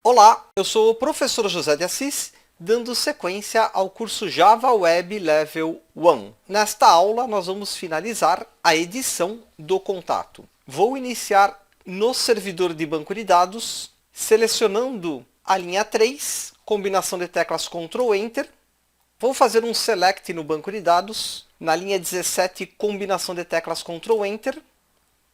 Olá, eu sou o professor José de Assis, dando sequência ao curso Java Web Level 1. Nesta aula, nós vamos finalizar a edição do contato. Vou iniciar no servidor de banco de dados, selecionando a linha 3, combinação de teclas Ctrl Enter. Vou fazer um select no banco de dados, na linha 17, combinação de teclas Ctrl Enter.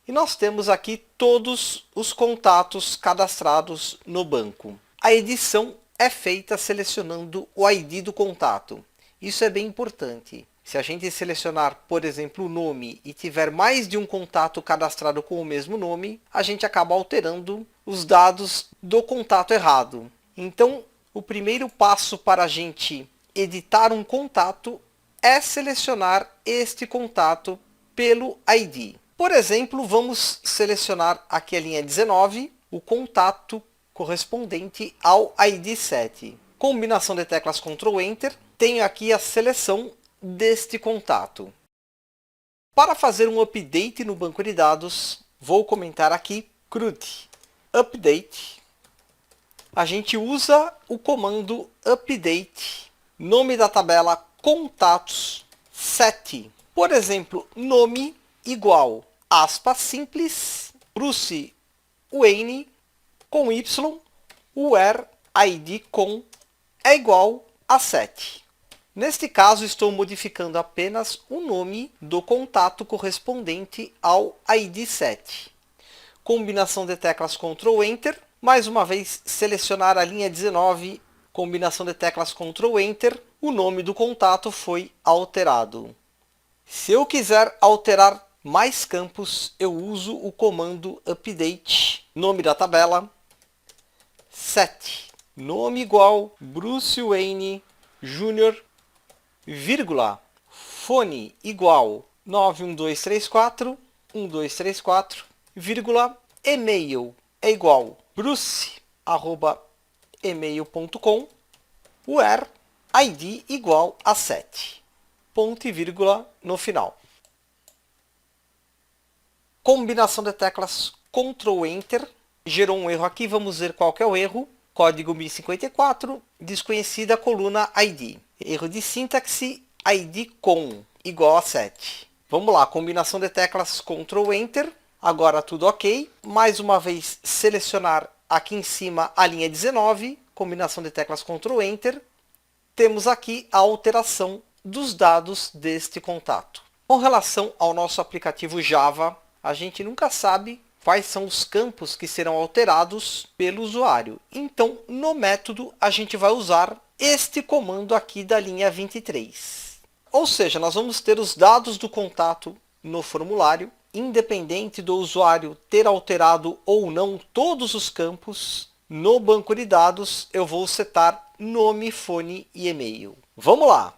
E nós temos aqui todos os contatos cadastrados no banco. A edição é feita selecionando o ID do contato. Isso é bem importante. Se a gente selecionar, por exemplo, o nome e tiver mais de um contato cadastrado com o mesmo nome, a gente acaba alterando os dados do contato errado. Então, o primeiro passo para a gente editar um contato é selecionar este contato pelo ID. Por exemplo, vamos selecionar aqui a linha 19, o contato correspondente ao ID 7. Combinação de teclas Ctrl Enter, tenho aqui a seleção deste contato. Para fazer um update no banco de dados, vou comentar aqui CRUD update. A gente usa o comando update, nome da tabela contatos 7. Por exemplo, nome igual, aspas simples, Bruce Wayne, com Y, where ID com é igual a 7. Neste caso, estou modificando apenas o nome do contato correspondente ao ID 7. Combinação de teclas Ctrl Enter, mais uma vez selecionar a linha 19, combinação de teclas Ctrl Enter, o nome do contato foi alterado. Se eu quiser alterar mais campos, eu uso o comando update, nome da tabela, 7, nome igual, Bruce Wayne Jr., vírgula, fone igual, 91234, 1234, vírgula, e-mail é igual, bruce@email.com, where ID igual a 7, ponto e vírgula no final. Combinação de teclas Ctrl Enter, gerou um erro aqui, vamos ver qual que é o erro. Código 1054, desconhecida a coluna ID. Erro de sintaxe, ID com, igual a 7. Vamos lá, combinação de teclas Ctrl Enter, agora tudo ok. Mais uma vez, selecionar aqui em cima a linha 19, combinação de teclas Ctrl Enter. Temos aqui a alteração dos dados deste contato. Com relação ao nosso aplicativo Java, a gente nunca sabe quais são os campos que serão alterados pelo usuário. Então, no método, a gente vai usar este comando aqui da linha 23. Ou seja, nós vamos ter os dados do contato no formulário, independente do usuário ter alterado ou não todos os campos. No banco de dados, eu vou setar nome, fone e e-mail. Vamos lá!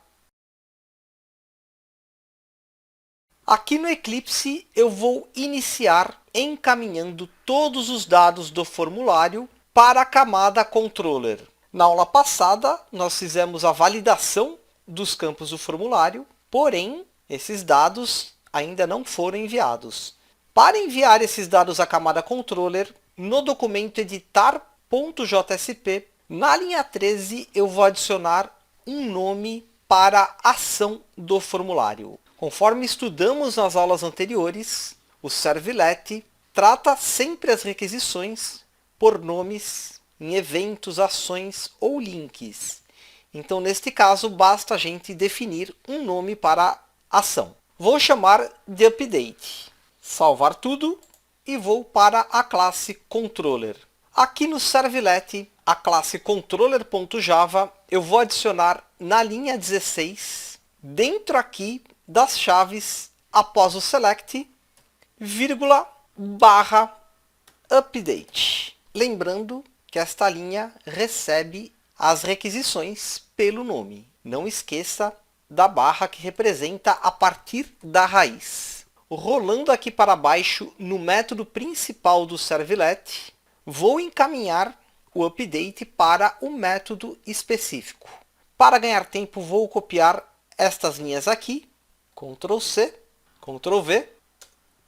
Aqui no Eclipse, eu vou iniciar encaminhando todos os dados do formulário para a camada Controller. Na aula passada, nós fizemos a validação dos campos do formulário, porém, esses dados ainda não foram enviados. Para enviar esses dados à camada Controller, no documento editar.jsp, na linha 13, eu vou adicionar um nome para a ação do formulário. Conforme estudamos nas aulas anteriores, o servlet trata sempre as requisições por nomes em eventos, ações ou links. Então, neste caso, basta a gente definir um nome para a ação. Vou chamar de update. Salvar tudo e vou para a classe controller. Aqui no servlet, a classe controller.java, eu vou adicionar na linha 16, dentro aqui das chaves, após o select, vírgula, barra, update. Lembrando que esta linha recebe as requisições pelo nome. Não esqueça da barra que representa a partir da raiz. Rolando aqui para baixo no método principal do servlet, vou encaminhar o update para o método específico. Para ganhar tempo, vou copiar estas linhas aqui, Ctrl C, Ctrl V,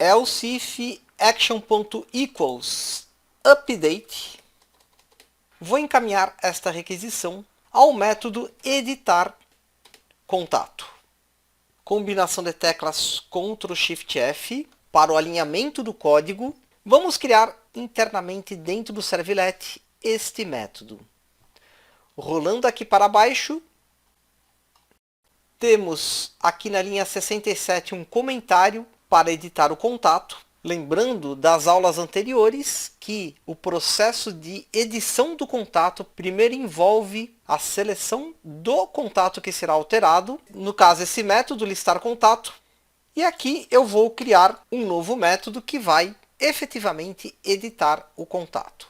else if action.equals update, vou encaminhar esta requisição ao método editar contato. Combinação de teclas Ctrl Shift F para o alinhamento do código. Vamos criar internamente dentro do servlet este método. Rolando aqui para baixo, temos aqui na linha 67 um comentário para editar o contato. Lembrando das aulas anteriores que o processo de edição do contato primeiro envolve a seleção do contato que será alterado, no caso esse método listar contato, e aqui eu vou criar um novo método que vai efetivamente editar o contato.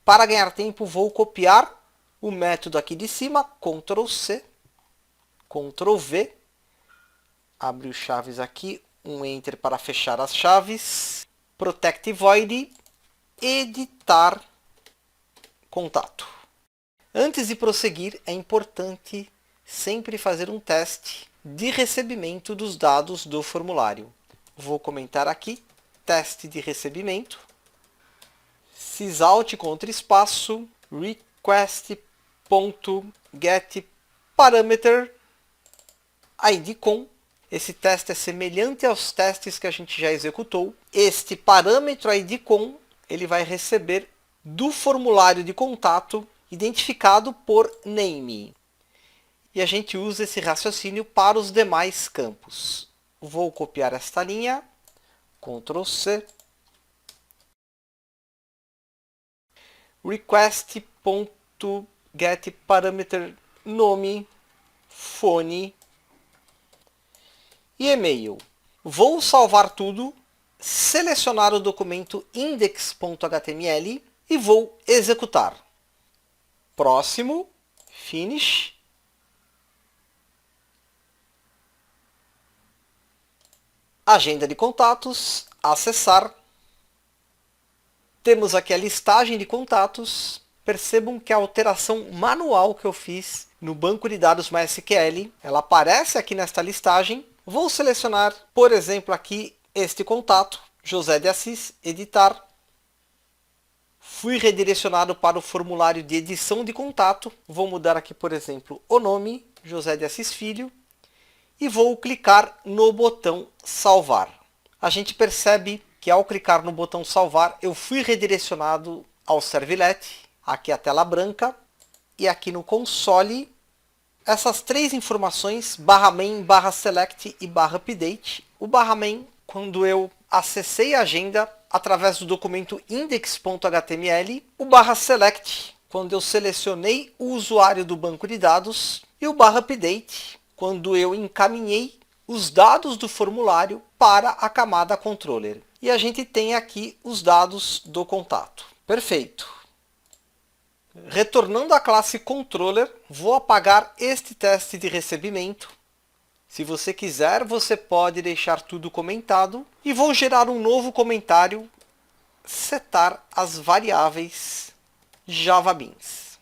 Para ganhar tempo vou copiar o método aqui de cima, Ctrl C, Ctrl V, abre os chaves aqui, um Enter para fechar as chaves, Protect Void, editar contato. Antes de prosseguir, é importante sempre fazer um teste de recebimento dos dados do formulário. Vou comentar aqui, teste de recebimento, sysalt contra espaço, request.getParameter idcom. Esse teste é semelhante aos testes que a gente já executou. Este parâmetro idcom, ele vai receber do formulário de contato identificado por name. E a gente usa esse raciocínio para os demais campos. Vou copiar esta linha, Ctrl C, request.getParameter nome, fone e e-mail. Vou salvar tudo, selecionar o documento index.html e vou executar. Próximo, finish. Agenda de contatos, acessar. Temos aqui a listagem de contatos. Percebam que a alteração manual que eu fiz no banco de dados MySQL, ela aparece aqui nesta listagem. Vou selecionar, por exemplo, aqui este contato, José de Assis, editar. Fui redirecionado para o formulário de edição de contato. Vou mudar aqui, por exemplo, o nome, José de Assis Filho. E vou clicar no botão salvar. A gente percebe que ao clicar no botão salvar, eu fui redirecionado ao servlet. Aqui a tela branca. E aqui no console, essas três informações, /main, /select e /update. O /main, quando eu acessei a agenda através do documento index.html. O /select, quando eu selecionei o usuário do banco de dados. E o /update, quando eu encaminhei os dados do formulário para a camada controller. E a gente tem aqui os dados do contato. Perfeito. Retornando à classe controller, vou apagar este teste de recebimento. Se você quiser, você pode deixar tudo comentado. E vou gerar um novo comentário, setar as variáveis JavaBeans.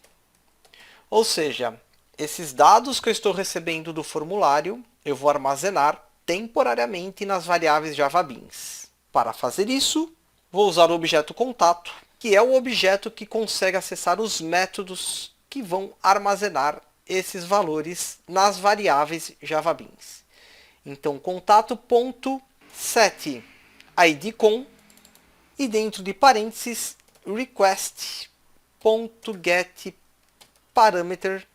Ou seja, esses dados que eu estou recebendo do formulário, eu vou armazenar temporariamente nas variáveis JavaBeans. Para fazer isso, vou usar o objeto contato, que é o objeto que consegue acessar os métodos que vão armazenar esses valores nas variáveis JavaBeans. Então, contato.set idcom e dentro de parênteses, request.getParameter,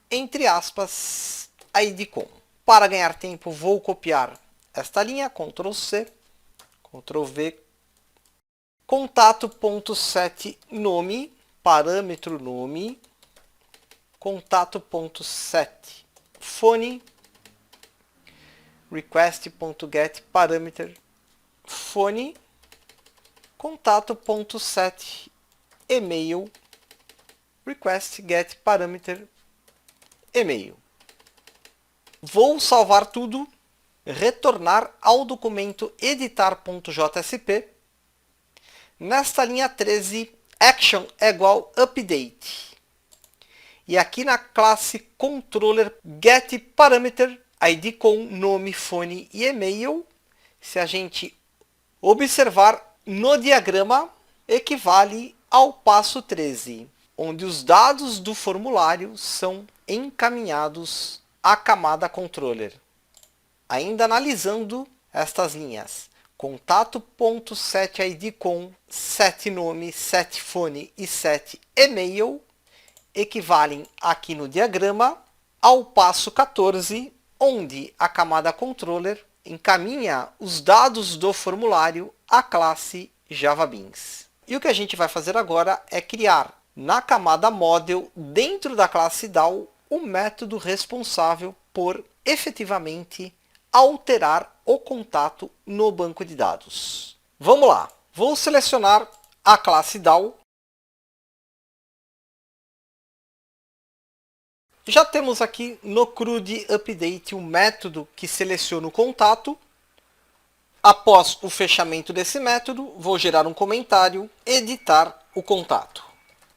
entre aspas, idcom. Para ganhar tempo, vou copiar esta linha, Ctrl C, Ctrl V, contato.set nome, parâmetro nome, contato.set fone, request.getParameter fone, contato.set e-mail, request.getParameter e-mail. Vou salvar tudo, retornar ao documento editar.jsp. Nesta linha 13, action é igual update. E aqui na classe controller getParameter, idcom, nome, fone e e-mail, se a gente observar no diagrama, equivale ao passo 13, onde os dados do formulário são encaminhados à camada controller. Ainda analisando estas linhas, contato.setID com, setNome, setPhone e setEmail equivalem aqui no diagrama ao passo 14, onde a camada controller encaminha os dados do formulário à classe JavaBeans. E o que a gente vai fazer agora é criar na camada model, dentro da classe DAO, o método responsável por efetivamente alterar o contato no banco de dados. Vamos lá! Vou selecionar a classe DAO. Já temos aqui no CRUD Update um método que seleciona o contato. Após o fechamento desse método, vou gerar um comentário, editar o contato.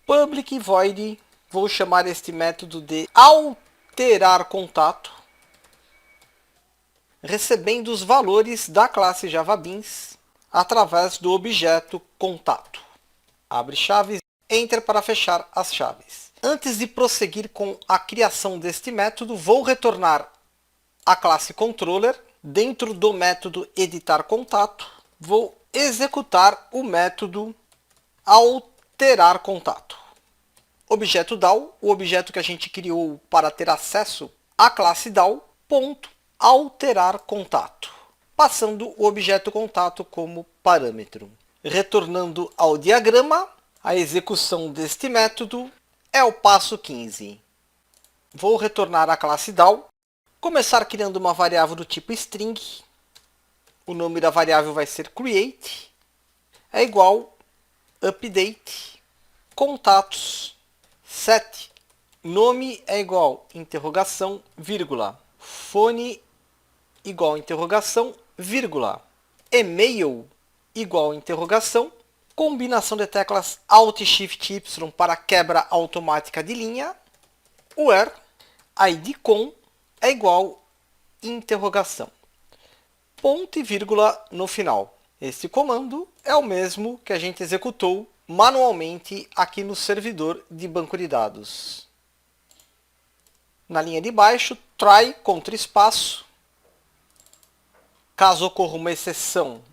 Public void, vou chamar este método de alterar contato, recebendo os valores da classe JavaBeans através do objeto contato. Abre chaves, Enter para fechar as chaves. Antes de prosseguir com a criação deste método, vou retornar a classe controller. Dentro do método editar contato, vou executar o método alterar contato. Objeto DAO, o objeto que a gente criou para ter acesso à classe DAO, ponto, alterar contato, passando o objeto contato como parâmetro. Retornando ao diagrama, a execução deste método é o passo 15. Vou retornar à classe DAO, começar criando uma variável do tipo string. O nome da variável vai ser create, é igual update contatos set. Nome é igual interrogação, vírgula. Phone igual interrogação, vírgula. E-mail igual interrogação. Combinação de teclas Alt Shift Y para quebra automática de linha. Where ID com é igual interrogação. Ponto e vírgula no final. Este comando é o mesmo que a gente executou manualmente aqui no servidor de banco de dados. Na linha de baixo, try contra espaço. Caso ocorra uma exceção,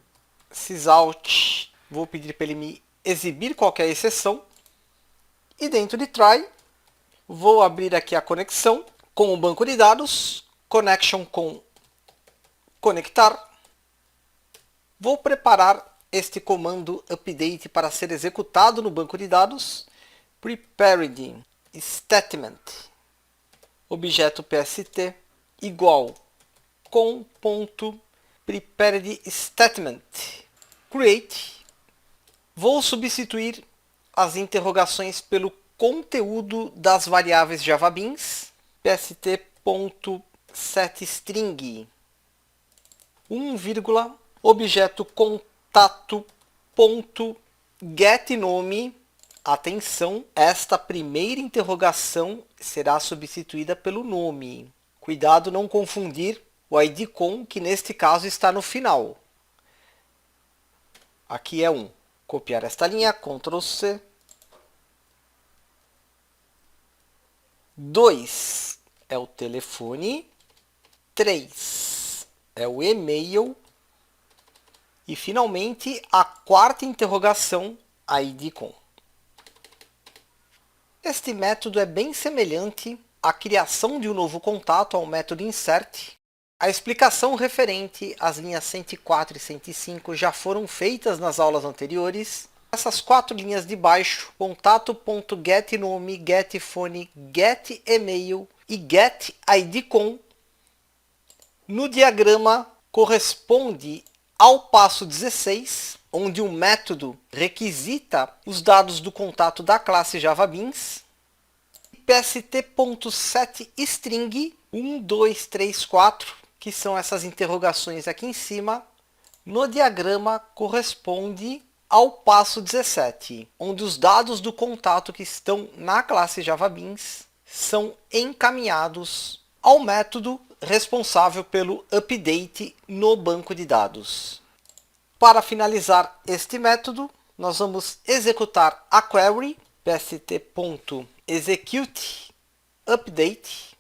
sysout, vou pedir para ele me exibir qualquer exceção. E dentro de try, vou abrir aqui a conexão com o banco de dados, connection com conectar. Vou preparar este comando update para ser executado no banco de dados. Prepared statement, objeto PST, igual com.prepared statement, create. Vou substituir as interrogações pelo conteúdo das variáveis JavaBeans, pst.setString, objeto contato.getNome. Atenção, esta primeira interrogação será substituída pelo nome. Cuidado não confundir o ID com, que neste caso está no final. Aqui é 1. Copiar esta linha, Ctrl C. 2 é o telefone. 3 é o e-mail. E, finalmente, a quarta interrogação, ID com. Este método é bem semelhante à criação de um novo contato ao método insert. A explicação referente às linhas 104 e 105 já foram feitas nas aulas anteriores. Essas 4 linhas de baixo, contato.getNome, getPhone, getEmail e getIDCom, no diagrama corresponde ao passo 16, onde o método requisita os dados do contato da classe JavaBeans, pst.setString 1, 2, 3, 4, que são essas interrogações aqui em cima, no diagrama corresponde ao passo 17, onde os dados do contato que estão na classe JavaBeans são encaminhados ao método responsável pelo update no banco de dados. Para finalizar este método, nós vamos executar a query pst.execute update,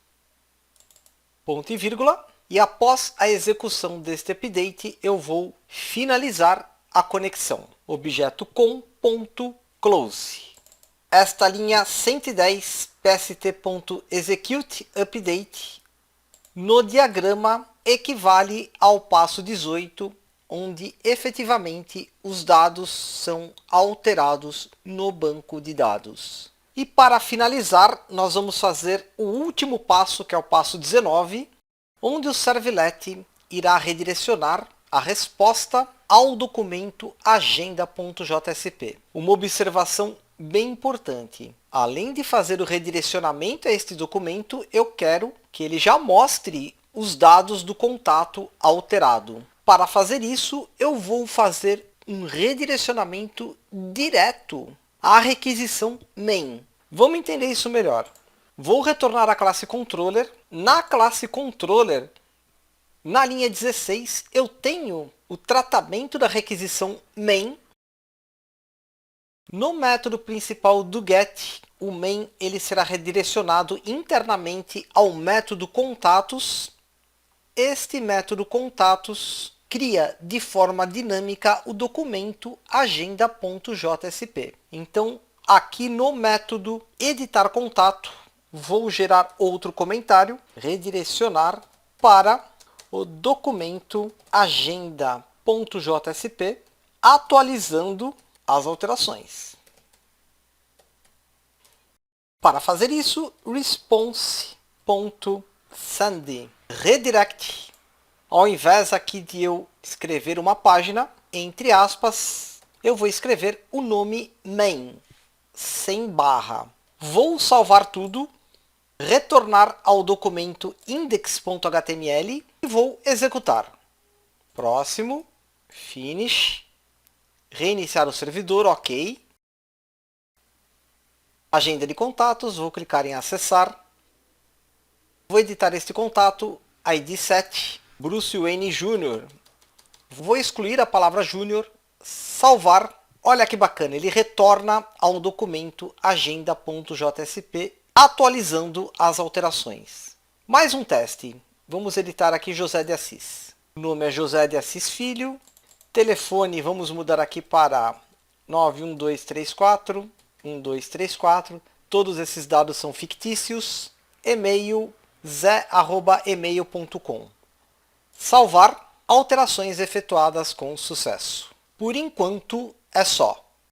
ponto e vírgula, e após a execução deste update, eu vou finalizar a conexão. Objeto com.close. Esta linha 110 pst.execute update no diagrama equivale ao passo 18, onde efetivamente os dados são alterados no banco de dados. E para finalizar, nós vamos fazer o último passo, que é o passo 19, onde o servlet irá redirecionar a resposta ao documento agenda.jsp. Uma observação bem importante. Além de fazer o redirecionamento a este documento, eu quero que ele já mostre os dados do contato alterado. Para fazer isso, eu vou fazer um redirecionamento direto à requisição main. Vamos entender isso melhor. Vou retornar à classe controller. Na classe controller, na linha 16, eu tenho o tratamento da requisição main. No método principal do get, o main ele será redirecionado internamente ao método contatos. Este método contatos cria de forma dinâmica o documento agenda.jsp. Então, aqui no método editar contato, vou gerar outro comentário, redirecionar para o documento agenda.jsp, atualizando as alterações. Para fazer isso, response.send redirect. Ao invés aqui de eu escrever uma página, entre aspas, eu vou escrever o nome main, sem barra. Vou salvar tudo, retornar ao documento index.html e vou executar. Próximo, finish, reiniciar o servidor, ok. Agenda de contatos, vou clicar em acessar. Vou editar este contato, ID 7, Bruce Wayne Jr. Vou excluir a palavra Júnior, salvar. Olha que bacana, ele retorna ao documento agenda.jsp, atualizando as alterações. Mais um teste. Vamos editar aqui José de Assis. O nome é José de Assis Filho. Telefone, vamos mudar aqui para 91234 1234. Todos esses dados são fictícios. E-mail zé@email.com. Salvar. Alterações efetuadas com sucesso. Por enquanto é só.